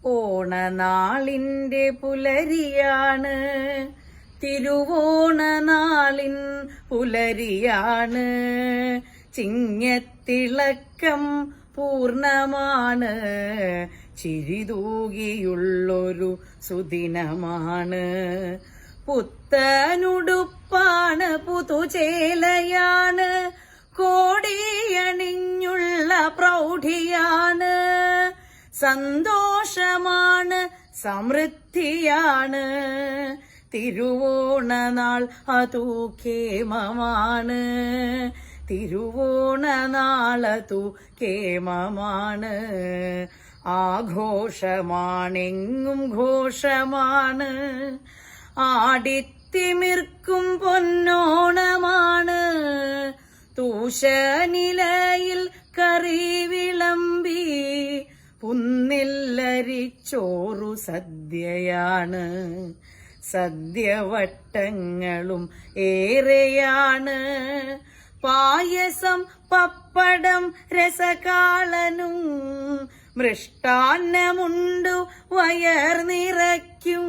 ഓണനാളിന്റെ പുലരിയാണ്, തിരുവോണനാളിൻ പുലരിയാണ്. ചിങ്ങത്തിളക്കം പൂർണ്ണമാണ്, ചിരിതൂകിയുള്ളൊരു സുദിനമാണ്. പുത്തനുടുപ്പാണ്, പുതുചേലയാണ്, കോടിയണിഞ്ഞുള്ള പ്രൗഢിയാണ്. സന്തോഷമാണ്, സമൃദ്ധിയാണ്, തിരുവോണനാൾ അതു കേമമാണ്. തിരുവോണനാളതു കേമമാണ്. ആഘോഷമാണെങ്ങും ഘോഷമാണ്, ആടിത്തിമിർക്കും പൊന്നോണമാണ്. തൂശനിലയിൽ കറി വിളമ്പി പുന്നില്ലരിച്ചോറു സദ്യയാണ്. സദ്യവട്ടങ്ങളും ഏറെയാണ്, പായസം പപ്പടം രസകാളനും. മൃഷ്ടാന്നമുണ്ടു വയർ നിറയ്ക്കും,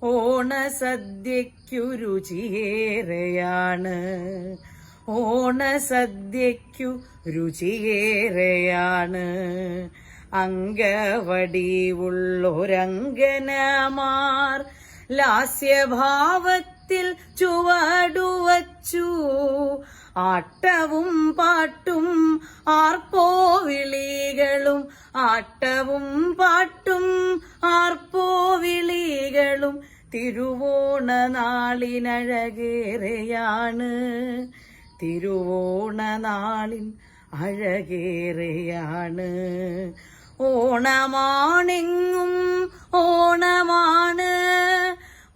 ഓണസദ്യയ്ക്കു രുചിയേറെയാണ്. ഓണസദ്യയ്ക്കു രുചിയേറെയാണ്. അങ്കവടിവുള്ളൊരങ്കനമാർ ലാസ്യഭാവത്തിൽ ചുവടുവച്ചു. ആട്ടവും പാട്ടും ആർപ്പോവിളികളും, ആട്ടവും പാട്ടും ആർപ്പോവിളികളും തിരുവോണനാളിനഴകേറെയാണ്. തിരുവോണനാളിൻ അഴകേറെയാണ്. ഓണമാണെങ്ങും ഓണമാണ്,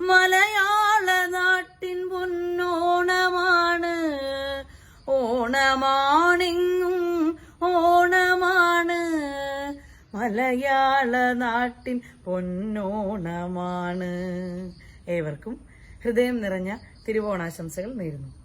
മലയാള നാട്ടിൻ പൊന്നോണമാണ്. ഓണമാണെങ്ങും ഓണമാണ്, മലയാള നാട്ടിൻ പൊന്നോണമാണ്. ഏവർക്കും ഹൃദയം നിറഞ്ഞ തിരുവോണാശംസകൾ നേരുന്നു.